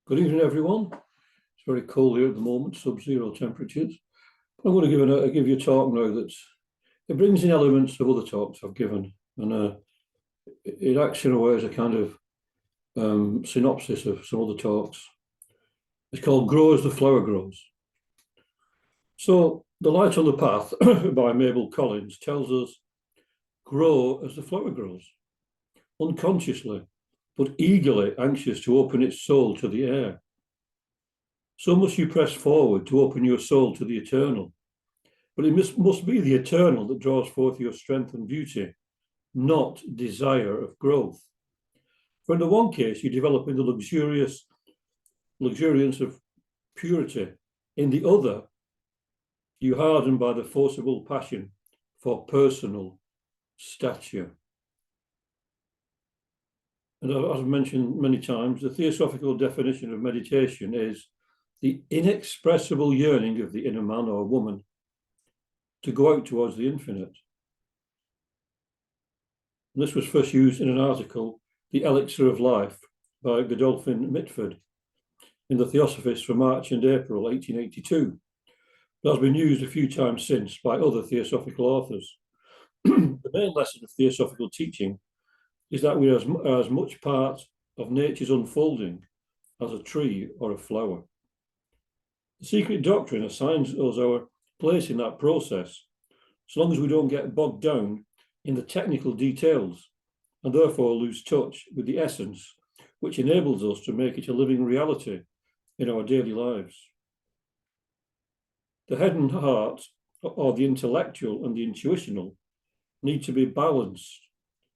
Good evening, everyone. It's very cold here at the moment, sub-zero temperatures. I'm going to give you a talk now that it brings in elements of other talks I've given, and it acts in a way as a kind of synopsis of some other talks. It's called Grow as the Flower Grows. So The Light on the Path by Mabel Collins tells us, grow as the flower grows, unconsciously, but eagerly anxious to open its soul to the air. So must you press forward to open your soul to the eternal. But it must be the eternal that draws forth your strength and beauty, not desire of growth. For in the one case, you develop in the luxuriance of purity. In the other, you harden by the forcible passion for personal stature. And as I've mentioned many times, the theosophical definition of meditation is the inexpressible yearning of the inner man or woman to go out towards the infinite. And this was first used in an article, The Elixir of Life, by Godolphin Mitford, in the Theosophists for March and April 1882. It has been used a few times since by other theosophical authors. The main lesson of theosophical teaching is that we are as much part of nature's unfolding as a tree or a flower. The secret doctrine assigns us our place in that process, so long as we don't get bogged down in the technical details and therefore lose touch with the essence, which enables us to make it a living reality in our daily lives. The head and heart, or the intellectual and the intuitional, need to be balanced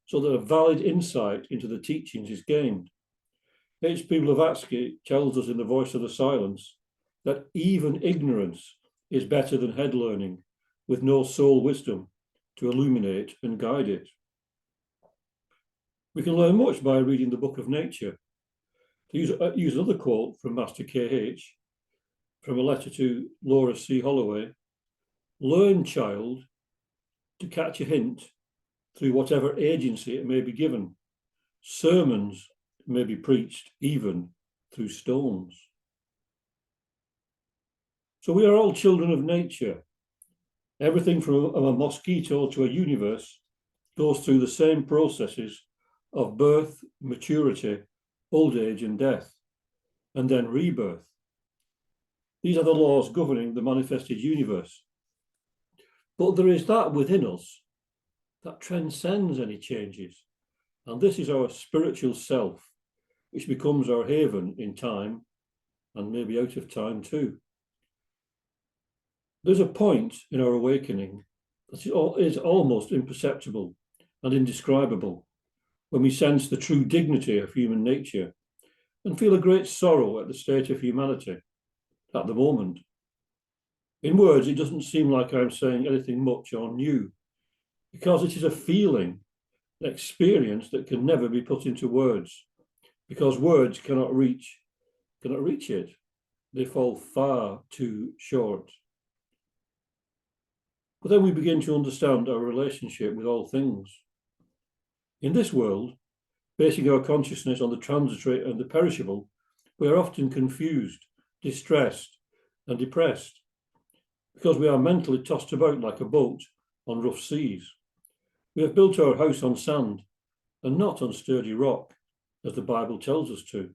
so that a valid insight into the teachings is gained. H.P. Blavatsky tells us in The Voice of the Silence that even ignorance is better than head learning, with no soul wisdom to illuminate and guide it. We can learn much by reading the Book of Nature. To use another quote from Master K.H., from a letter to Laura C. Holloway, learn, child, to catch a hint through whatever agency it may be given. Sermons may be preached even through stones. So we are all children of nature. Everything from a mosquito to a universe goes through the same processes of birth, maturity, old age and death, and then rebirth. These are the laws governing the manifested universe. But there is that within us that transcends any changes, and this is our spiritual self, which becomes our haven in time and maybe out of time too. There's a point in our awakening that is almost imperceptible and indescribable, when we sense the true dignity of human nature and feel a great sorrow at the state of humanity at the moment. In words, it doesn't seem like I'm saying anything much or new, because it is a feeling, an experience that can never be put into words, because words cannot reach it. They fall far too short. But then we begin to understand our relationship with all things. In this world, basing our consciousness on the transitory and the perishable, we are often confused, distressed, and depressed, because we are mentally tossed about like a boat on rough seas. We have built our house on sand and not on sturdy rock, as the Bible tells us to.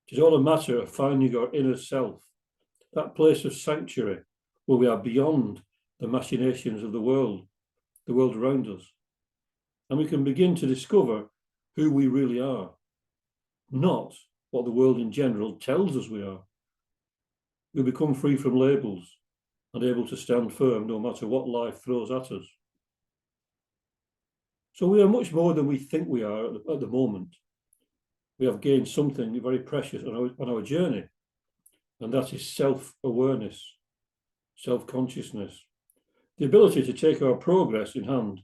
It is all a matter of finding our inner self, that place of sanctuary where we are beyond the machinations of the world around us, and we can begin to discover who we really are, not what the world in general tells us we are. We become free from labels and able to stand firm no matter what life throws at us. So we are much more than we think we are at the moment. We have gained something very precious on our journey, and that is self-awareness, self-consciousness, the ability to take our progress in hand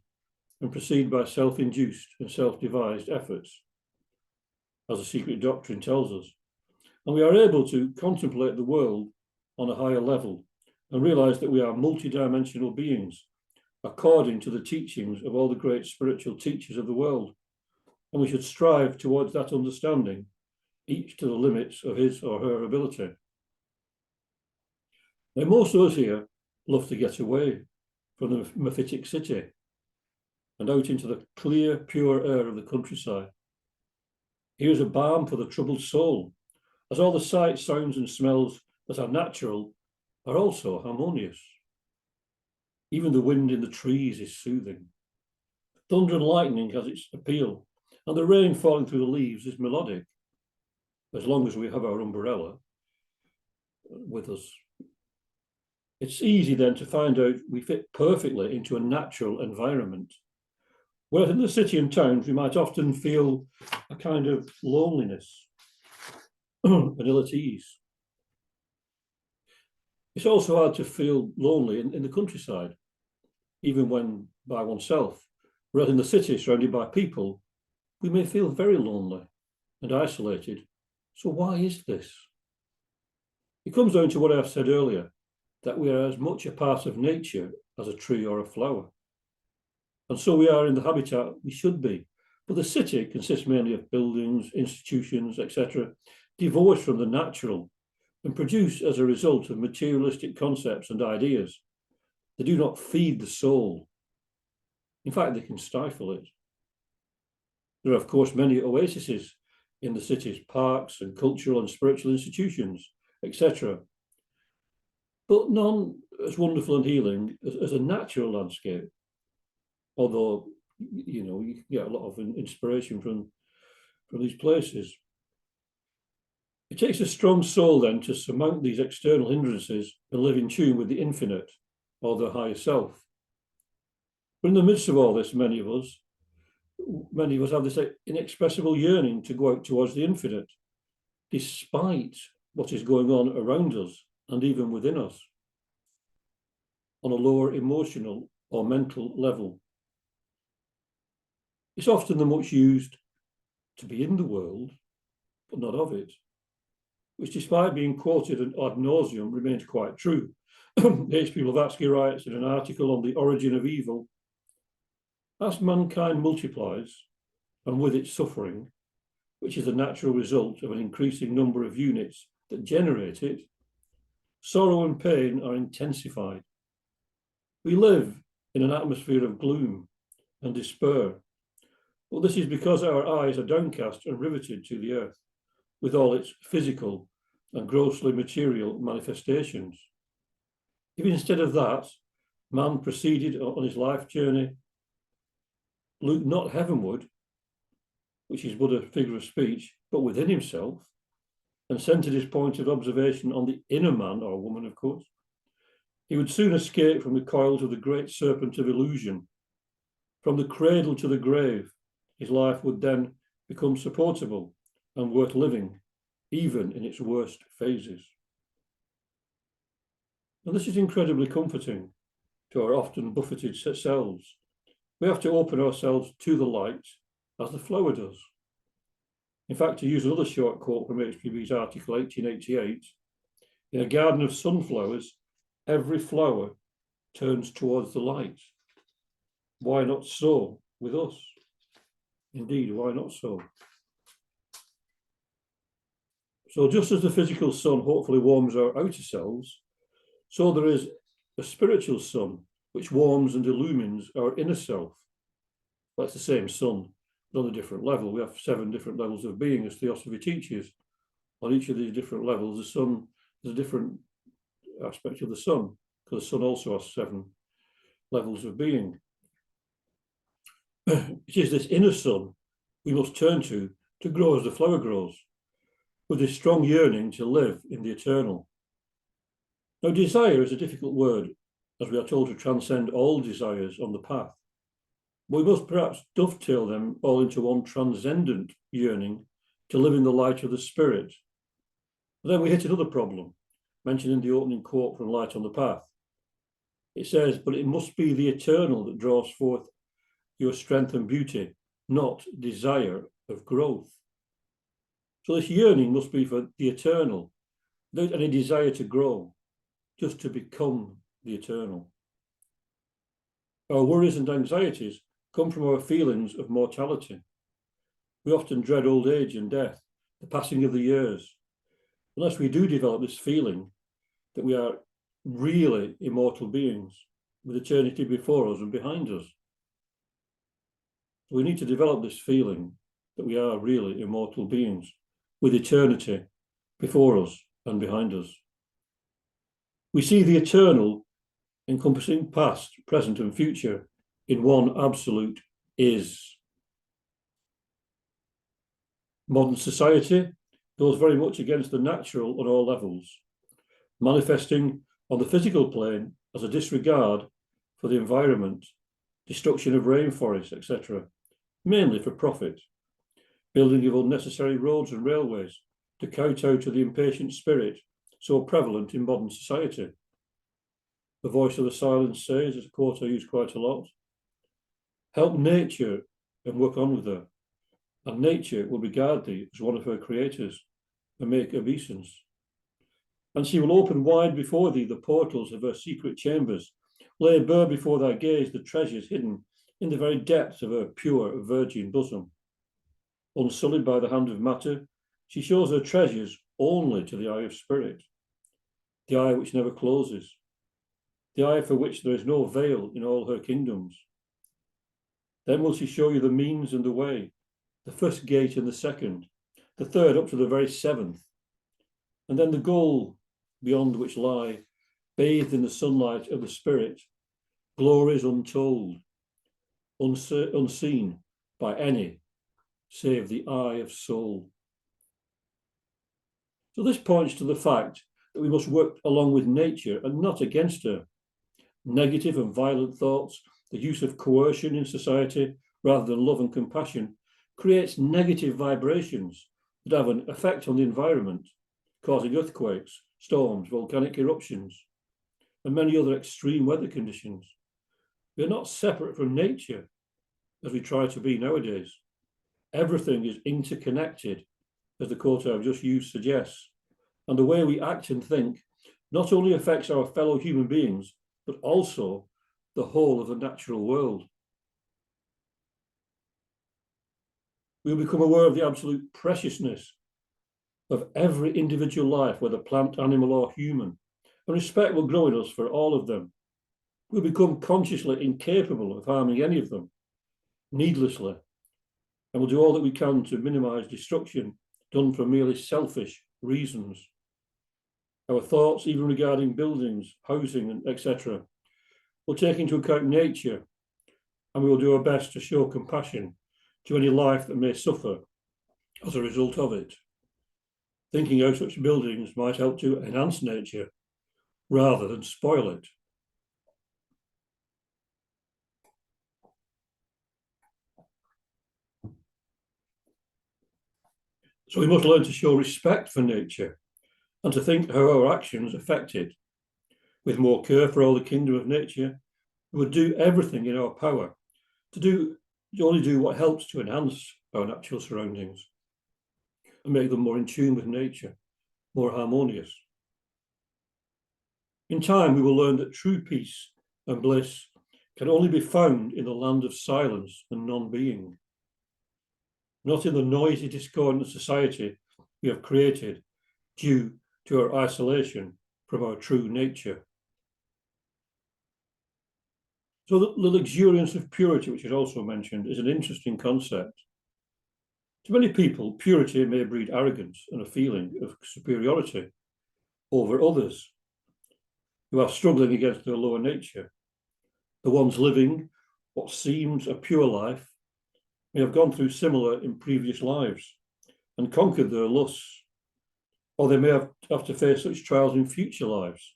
and proceed by self-induced and self-devised efforts, as the secret doctrine tells us. And we are able to contemplate the world on a higher level and realize that we are multidimensional beings according to the teachings of all the great spiritual teachers of the world. And we should strive towards that understanding each to the limits of his or her ability. Now, most of us here love to get away from the mephitic city and out into the clear, pure air of the countryside. Here is a balm for the troubled soul, as all the sights, sounds, and smells that are natural are also harmonious. Even the wind in the trees is soothing. Thunder and lightning has its appeal, and the rain falling through the leaves is melodic, as long as we have our umbrella with us. It's easy then to find out we fit perfectly into a natural environment. Whereas in the city and towns, we might often feel a kind of loneliness and ill at ease. It's also hard to feel lonely in the countryside, even when by oneself. Whereas in the city, surrounded by people, we may feel very lonely and isolated. So why is this? It comes down to what I've said earlier, that we are as much a part of nature as a tree or a flower. And so we are in the habitat we should be. But the city consists mainly of buildings, institutions, etc., divorced from the natural and produced as a result of materialistic concepts and ideas. They do not feed the soul. In fact, they can stifle it. There are, of course, many oases in the city's parks and cultural and spiritual institutions, etc., but none as wonderful and healing as a natural landscape. Although, you know, you can get a lot of inspiration from these places. It takes a strong soul then to surmount these external hindrances and live in tune with the infinite or the higher self. But in the midst of all this, many of us have this inexpressible yearning to go out towards the infinite, despite what is going on around us and even within us, on a lower emotional or mental level. It's often the much used to be in the world, but not of it, which despite being quoted ad nauseum remains quite true. H.P. Blavatsky writes in an article on the origin of evil, as mankind multiplies, and with its suffering, which is the natural result of an increasing number of units that generate it, sorrow and pain are intensified. We live in an atmosphere of gloom and despair, but this is because our eyes are downcast and riveted to the earth, with all its physical and grossly material manifestations. If instead of that, man proceeded on his life journey, looked not heavenward, which is but a figure of speech, but within himself, and centered his point of observation on the inner man or woman, of course, he would soon escape from the coils of the great serpent of illusion. From the cradle to the grave, his life would then become supportable and worth living, even in its worst phases. And this is incredibly comforting to our often buffeted selves. We have to open ourselves to the light as the flower does. In fact, to use another short quote from HPB's article 1888, in a garden of sunflowers, every flower turns towards the light. Why not so with us? Indeed, why not so? So just as the physical sun hopefully warms our outer selves, so there is a spiritual sun which warms and illumines our inner self. Well, it's the same sun, but on a different level. We have 7 different levels of being, as Theosophy teaches. On each of these different levels, the sun, there's a different aspect of the sun, because the sun also has 7 levels of being. It is this inner sun we must turn to grow as the flower grows, with this strong yearning to live in the eternal. Now, desire is a difficult word, as we are told to transcend all desires on the path. But we must perhaps dovetail them all into one transcendent yearning to live in the light of the Spirit. But then we hit another problem, mentioned in the opening quote from Light on the Path. It says, but it must be the eternal that draws forth your strength and beauty, not desire of growth. So this yearning must be for the eternal, without any desire to grow, just to become the eternal. Our worries and anxieties come from our feelings of mortality. We often dread old age and death the passing of the years, unless we do develop this feeling that we are really immortal beings with eternity before us and behind us. We need to develop this feeling that we are really immortal beings with eternity before us and behind us. We see the eternal encompassing past, present, and future in one absolute is. Modern society goes very much against the natural on all levels, manifesting on the physical plane as a disregard for the environment, destruction of rainforests, etc., mainly for profit, building of unnecessary roads and railways to kowtow to the impatient spirit so prevalent in modern society. The voice of the silence says, as a quote I use quite a lot, help nature and work on with her, and nature will regard thee as one of her creators and make obeisance. And she will open wide before thee the portals of her secret chambers, lay bare before thy gaze the treasures hidden in the very depths of her pure virgin bosom. Unsullied by the hand of matter, she shows her treasures only to the eye of spirit, the eye which never closes, the eye for which there is no veil in all her kingdoms. Then will she show you the means and the way, the first gate and the second, the third up to the very seventh, and then the goal beyond which lie, bathed in the sunlight of the spirit, glories untold, unseen by any save the eye of soul. So this points to the fact that we must work along with nature and not against her. Negative and violent thoughts, the use of coercion in society rather than love and compassion, creates negative vibrations that have an effect on the environment, causing earthquakes, storms, volcanic eruptions, and many other extreme weather conditions. We are not separate from nature, as we try to be nowadays. Everything is interconnected, as the quote I've just used suggests, and the way we act and think not only affects our fellow human beings, but also the whole of the natural world. We'll become aware of the absolute preciousness of every individual life, whether plant, animal, or human, and respect will grow in us for all of them. We'll become consciously incapable of harming any of them, needlessly, and we'll do all that we can to minimize destruction done for merely selfish reasons. Our thoughts, even regarding buildings, housing, etc., will take into account nature, and we will do our best to show compassion to any life that may suffer as a result of it, thinking how such buildings might help to enhance nature rather than spoil it. So we must learn to show respect for nature and to think how our actions affect it. With more care for all the kingdom of nature, we would do everything in our power to only do what helps to enhance our natural surroundings and make them more in tune with nature, more harmonious. In time, we will learn that true peace and bliss can only be found in the land of silence and non-being, not in the noisy, discordant society we have created due to our isolation from our true nature. So the luxuriance of purity, which is also mentioned, is an interesting concept. To many people, purity may breed arrogance and a feeling of superiority over others who are struggling against their lower nature. The ones living what seems a pure life may have gone through similar in previous lives and conquered their lusts, or they may have to face such trials in future lives.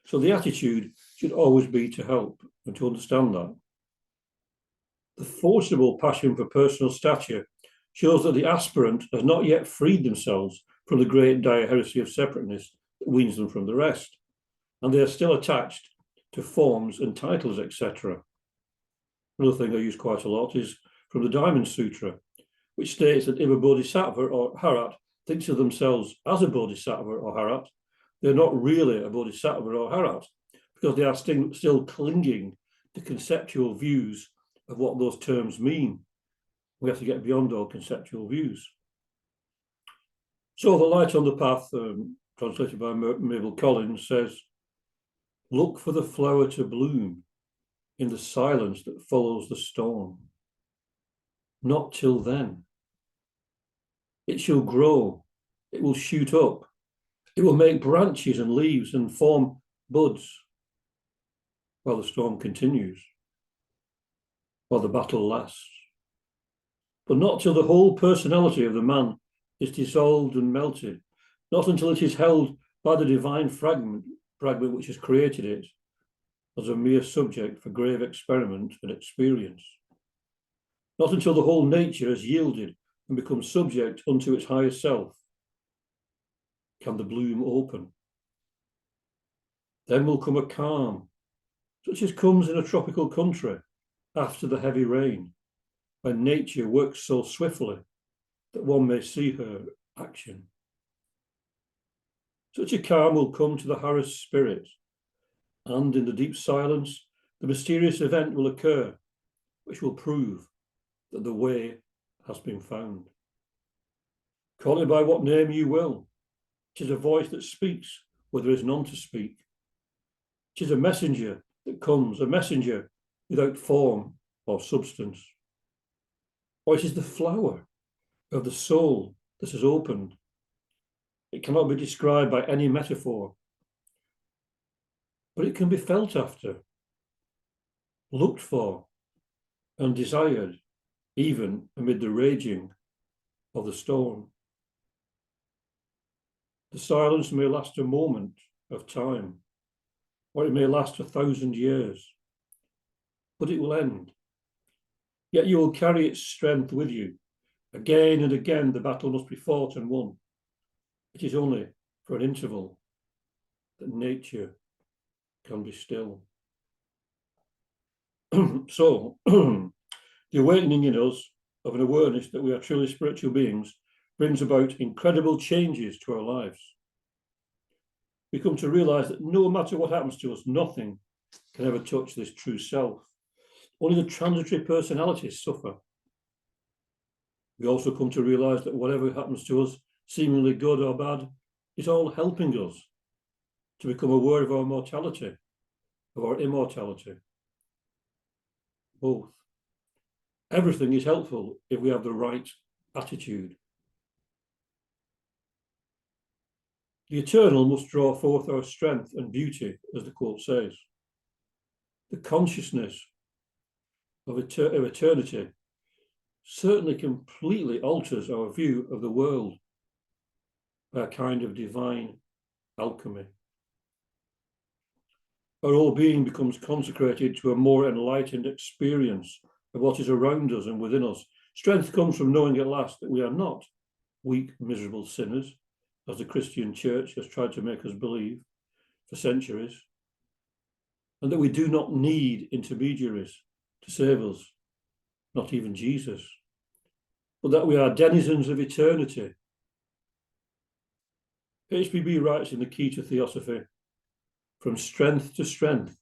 So the attitude should always be to help and to understand that. The forcible passion for personal stature shows that the aspirant has not yet freed themselves from the great dire heresy of separateness that weans them from the rest, and they are still attached to forms and titles, etc. Another thing I use quite a lot is from the Diamond Sutra, which states that if a bodhisattva or harat thinks of themselves as a bodhisattva or harat, they're not really a bodhisattva or harat, because they are still clinging to conceptual views of what those terms mean. We have to get beyond all conceptual views. So The Light on the Path, translated by Mabel Collins, says, look for the flower to bloom in the silence that follows the storm. Not till then. It shall grow, it will shoot up, it will make branches and leaves and form buds while the storm continues, while the battle lasts. But not till the whole personality of the man is dissolved and melted, not until it is held by the divine fragment which has created it as a mere subject for grave experiment and experience. Not until the whole nature has yielded and become subject unto its higher self can the bloom open. Then will come a calm, such as comes in a tropical country after the heavy rain, when nature works so swiftly that one may see her action. Such a calm will come to the harassed spirit, and in the deep silence, the mysterious event will occur, which will prove that the way has been found. Call it by what name you will. It is a voice that speaks where there is none to speak. It is a messenger that comes, a messenger without form or substance. Or it is the flower of the soul that has opened. It cannot be described by any metaphor, but it can be felt after, looked for, and desired, even amid the raging of the storm. The silence may last a moment of time, or it may last 1,000 years, but it will end. Yet you will carry its strength with you. Again and again the battle must be fought and won. It is only for an interval that nature can be still. So, the awakening in us of an awareness that we are truly spiritual beings brings about incredible changes to our lives. We come to realize that no matter what happens to us, nothing can ever touch this true self. Only the transitory personalities suffer. We also come to realize that whatever happens to us, seemingly good or bad, is all helping us to become aware of our mortality, of our immortality. Both. Everything is helpful if we have the right attitude. The eternal must draw forth our strength and beauty, as the quote says. The consciousness of eternity certainly completely alters our view of the world by a kind of divine alchemy. Our whole being becomes consecrated to a more enlightened experience of what is around us and within us. Strength comes from knowing at last that we are not weak, miserable sinners, as the Christian church has tried to make us believe for centuries, and that we do not need intermediaries to save us, not even Jesus, but that we are denizens of eternity. HPB writes in The Key to Theosophy, from strength to strength,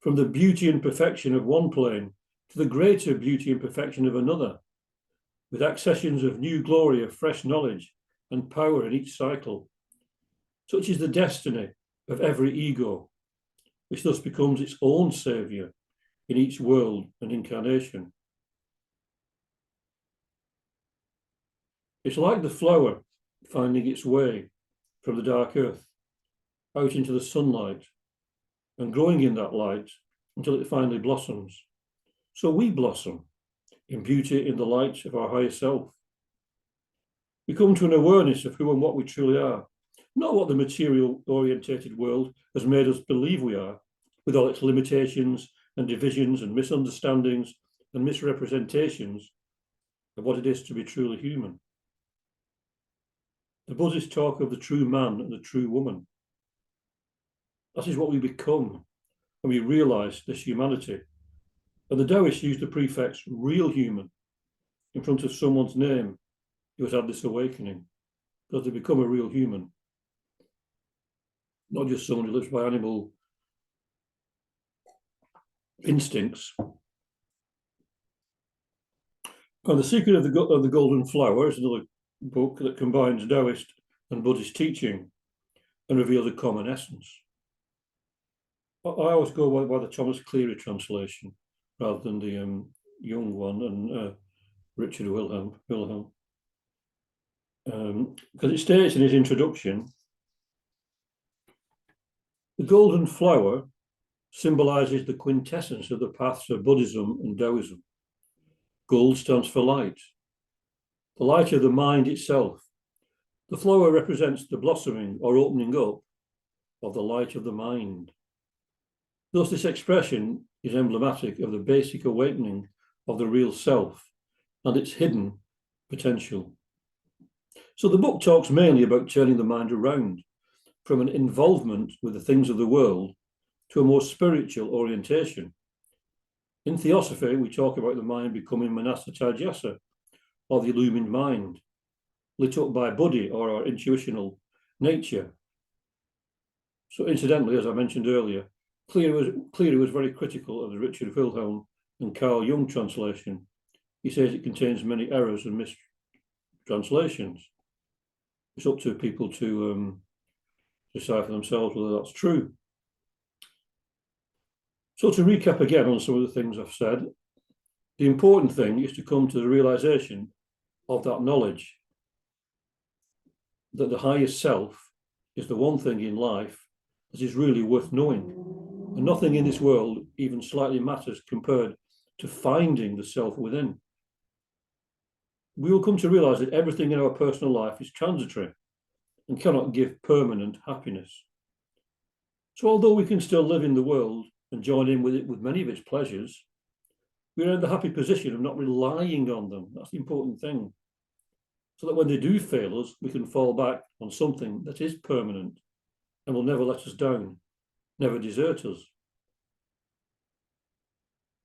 from the beauty and perfection of one plane to the greater beauty and perfection of another, with accessions of new glory of fresh knowledge and power in each cycle. Such is the destiny of every ego, which thus becomes its own saviour in each world and incarnation. It's like the flower finding its way from the dark earth out into the sunlight and growing in that light until it finally blossoms. So we blossom in beauty in the light of our higher self. We come to an awareness of who and what we truly are, not what the material-orientated world has made us believe we are, with all its limitations and divisions and misunderstandings and misrepresentations of what it is to be truly human. The Buddhists talk of the true man and the true woman. That is what we become when we realize this humanity. And the Taoists use the prefix real human in front of someone's name who has had this awakening, because they become a real human, not just someone who lives by animal instincts. And The Secret of the Golden Flower is another book that combines Taoist and Buddhist teaching and reveal the common essence. I always go by the Thomas Cleary translation rather than the Jung one and Richard Wilhelm. Because it states in his introduction, the golden flower symbolizes the quintessence of the paths of Buddhism and Taoism. Gold stands for light, the light of the mind itself. The flower represents the blossoming or opening up of the light of the mind. Thus, this expression is emblematic of the basic awakening of the real self and its hidden potential. So the book talks mainly about turning the mind around from an involvement with the things of the world to a more spiritual orientation. In Theosophy, we talk about the mind becoming Manasa Tadyasa, or the illumined mind, lit up by Buddhi, or our intuitional nature. So incidentally, as I mentioned earlier, Cleary was very critical of the Richard Wilhelm and Carl Jung translation. He says it contains many errors and mistranslations. It's up to people to decide for themselves whether that's true. So to recap again on some of the things I've said, the important thing is to come to the realization of that knowledge that the highest self is the one thing in life that is really worth knowing. And nothing in this world even slightly matters compared to finding the self within. We will come to realize that everything in our personal life is transitory and cannot give permanent happiness. So although we can still live in the world and join in with it with many of its pleasures, we are in the happy position of not relying on them. That's the important thing. So that when they do fail us, we can fall back on something that is permanent and will never let us down, never desert us.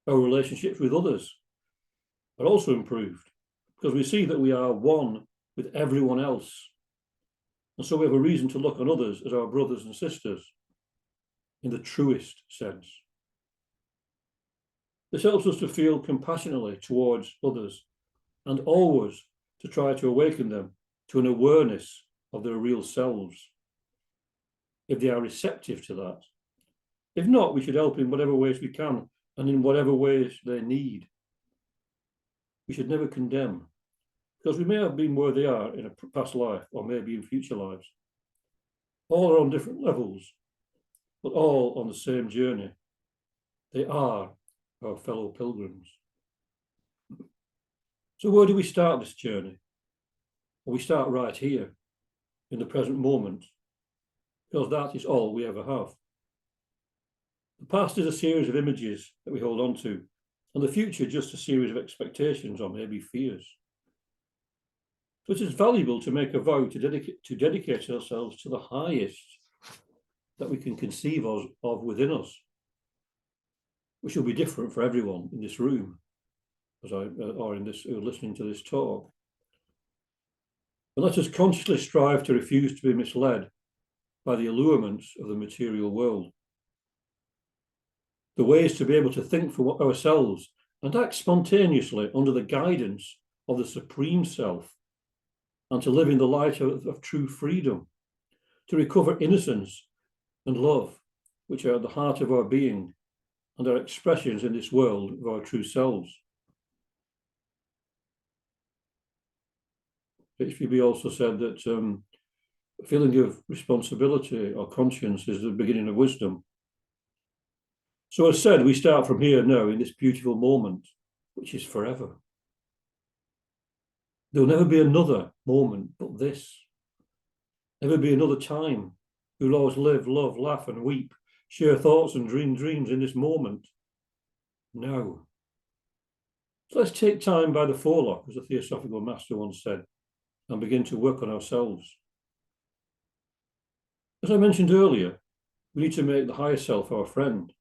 Our relationships with others are also improved because we see that we are one with everyone else. And so we have a reason to look on others as our brothers and sisters in the truest sense. This helps us to feel compassionately towards others and always to try to awaken them to an awareness of their real selves, if they are receptive to that. If not, we should help in whatever ways we can and in whatever ways they need. We should never condemn, because we may have been where they are in a past life or maybe in future lives. All are on different levels, but all on the same journey. They are our fellow pilgrims. So where do we start this journey? Well, we start right here, in the present moment, because that is all we ever have. The past is a series of images that we hold on to, and the future just a series of expectations or maybe fears. So it is valuable to make a vow to dedicate ourselves to the highest that we can conceive of within us, which will be different for everyone in this room, or in this, listening to this talk. And let us consciously strive to refuse to be misled by the allurements of the material world. The way is to be able to think for ourselves and act spontaneously under the guidance of the Supreme Self, and to live in the light of true freedom, to recover innocence and love, which are at the heart of our being and are expressions in this world of our true selves. HPB also said that a feeling of responsibility or conscience is the beginning of wisdom. So as said, we start from here now in this beautiful moment, which is forever. There'll never be another moment but this. Never be another time. We'll always live, love, laugh and weep, share thoughts and dream dreams in this moment. Now. So let's take time by the forelock, as a Theosophical master once said, and begin to work on ourselves. As I mentioned earlier, we need to make the higher self our friend,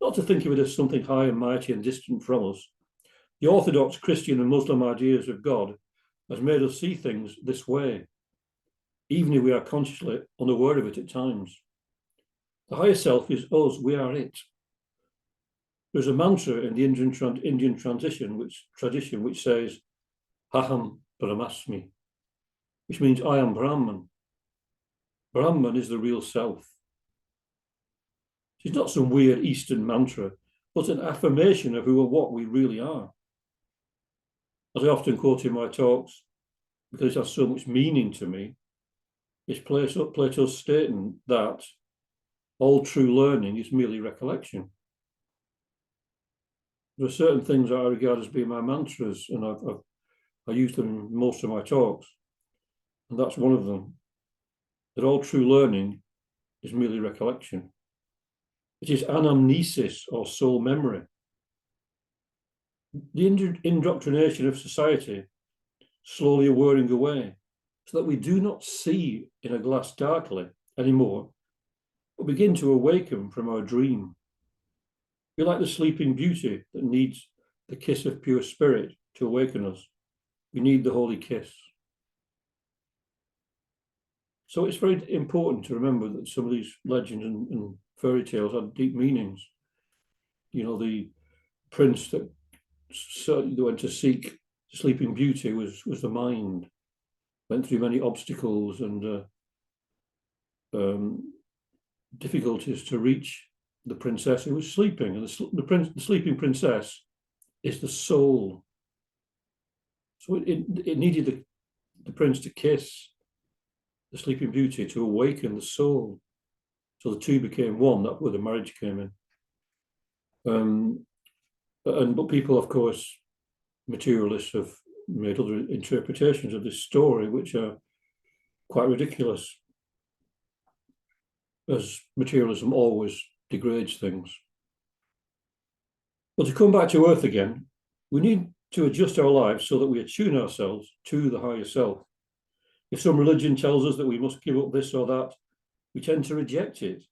not to think of it as something high and mighty and distant from us. The Orthodox Christian and Muslim ideas of God has made us see things this way, even if we are consciously unaware of it at times. The higher self is us, we are it. There's a mantra in the Indian tradition which says, Aham Brahmasmi, which means I am Brahman. Brahman is the real self. It's not some weird Eastern mantra, but an affirmation of who or what we really are. As I often quote in my talks, because it has so much meaning to me, is Plato's statement that all true learning is merely recollection. There are certain things that I regard as being my mantras, and I use them in most of my talks, and that's one of them. That all true learning is merely recollection. It is anamnesis, or soul memory. The indoctrination of society slowly wearing away, so that we do not see in a glass darkly anymore, but begin to awaken from our dream. We're like the sleeping beauty that needs the kiss of pure spirit to awaken us. We need the holy kiss. So it's very important to remember that some of these legends and fairy tales had deep meanings. You know, the prince that went to seek the sleeping beauty was the mind. Went through many obstacles and difficulties to reach the princess who was sleeping. And the sleeping princess is the soul. So it needed the prince to kiss the sleeping beauty to awaken the soul. So the two became one. That's where the marriage came in. But people, of course, materialists, have made other interpretations of this story, which are quite ridiculous, as materialism always degrades things. But to come back to earth again, we need to adjust our lives so that we attune ourselves to the higher self. If some religion tells us that we must give up this or that, we tend to reject it.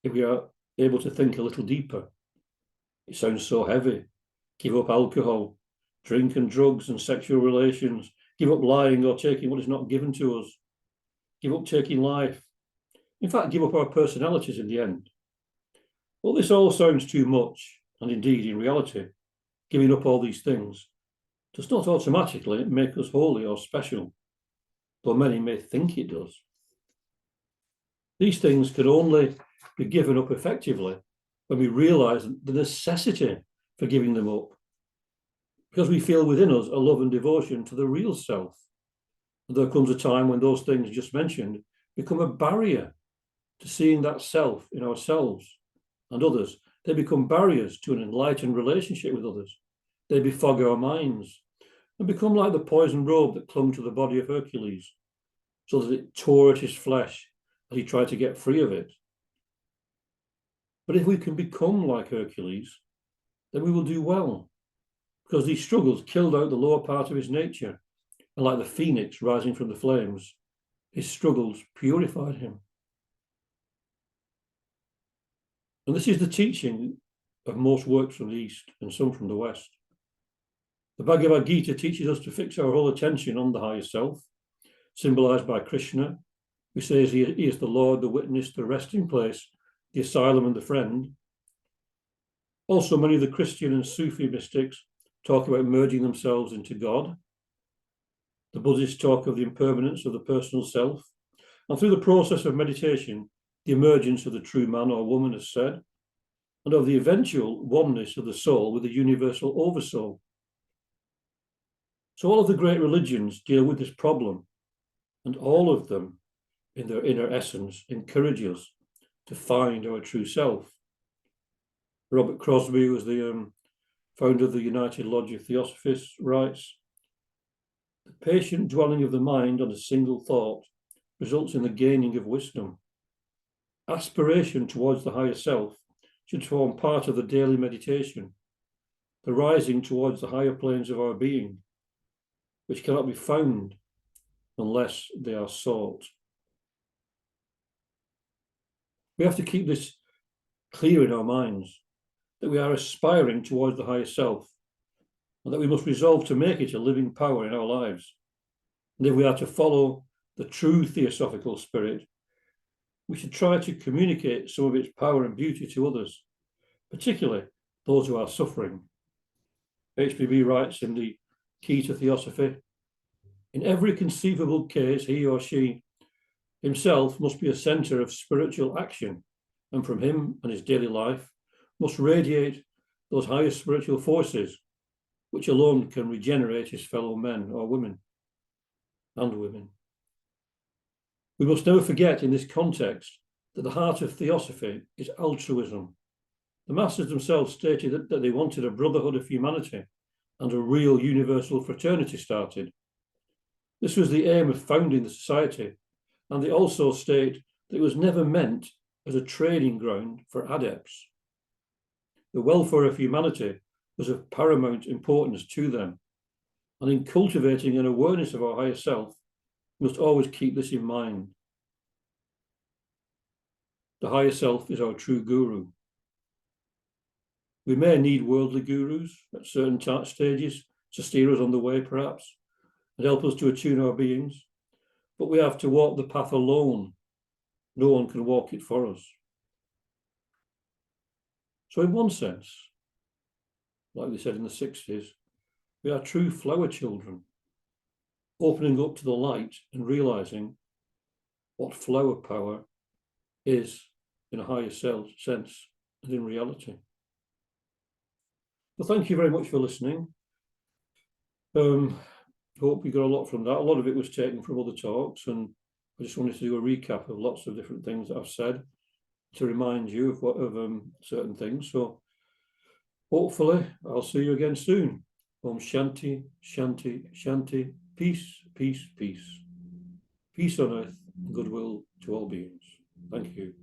If we are able to think a little deeper, it sounds so heavy. Give up alcohol, drink and drugs and sexual relations, give up lying or taking what is not given to us, give up taking life. In fact, give up our personalities in the end. Well, this all sounds too much, and indeed, in reality, giving up all these things does not automatically make us holy or special, though many may think it does. These things can only be given up effectively when we realize the necessity for giving them up, because we feel within us a love and devotion to the real self. And there comes a time when those things just mentioned become a barrier to seeing that self in ourselves and others. They become barriers to an enlightened relationship with others. They befog our minds and become like the poison robe that clung to the body of Hercules, so that it tore at his flesh as he tried to get free of it. But if we can become like Hercules, then we will do well, because these struggles killed out the lower part of his nature, and like the phoenix rising from the flames, his struggles purified him. And this is the teaching of most works from the East and some from the West. The Bhagavad Gita teaches us to fix our whole attention on the higher self, symbolized by Krishna, who says he is the Lord, the witness, the resting place, the asylum and the friend. Also, many of the Christian and Sufi mystics talk about merging themselves into God. The Buddhists talk of the impermanence of the personal self, and through the process of meditation, the emergence of the true man or woman is said, and of the eventual oneness of the soul with the universal oversoul. So all of the great religions deal with this problem, and all of them, in their inner essence, encourage us to find our true self. Robert Crosby, who was the founder of the United Lodge of Theosophists, writes, "The patient dwelling of the mind on a single thought results in the gaining of wisdom. Aspiration towards the higher self should form part of the daily meditation, the rising towards the higher planes of our being, which cannot be found unless they are sought." We have to keep this clear in our minds, that we are aspiring towards the higher self, and that we must resolve to make it a living power in our lives. And if we are to follow the true theosophical spirit, we should try to communicate some of its power and beauty to others, particularly those who are suffering. HPB writes in the Key to Theosophy, "In every conceivable case, he or she Himself must be a centre of spiritual action, and from him and his daily life must radiate those higher spiritual forces which alone can regenerate his fellow men or women and women. We must never forget in this context that the heart of theosophy is altruism. The masters themselves stated that they wanted a brotherhood of humanity and a real universal fraternity started. This was the aim of founding the society, and they also state that it was never meant as a training ground for adepts. The welfare of humanity was of paramount importance to them, and in cultivating an awareness of our higher self, we must always keep this in mind. The higher self is our true guru. We may need worldly gurus at certain stages to steer us on the way, perhaps, and help us to attune our beings, but we have to walk the path alone. No one can walk it for us. So in one sense, like they said in the 60s, we are true flower children, opening up to the light and realizing what flower power is in a higher sense and in reality. Well, thank you very much for listening. Hope you got a lot from that. A lot of it was taken from other talks, and I just wanted to do a recap of lots of different things that I've said to remind you of certain things. So hopefully I'll see you again soon. Om Shanti, Shanti, Shanti. Peace, peace, peace. Peace on earth, goodwill to all beings. Thank you.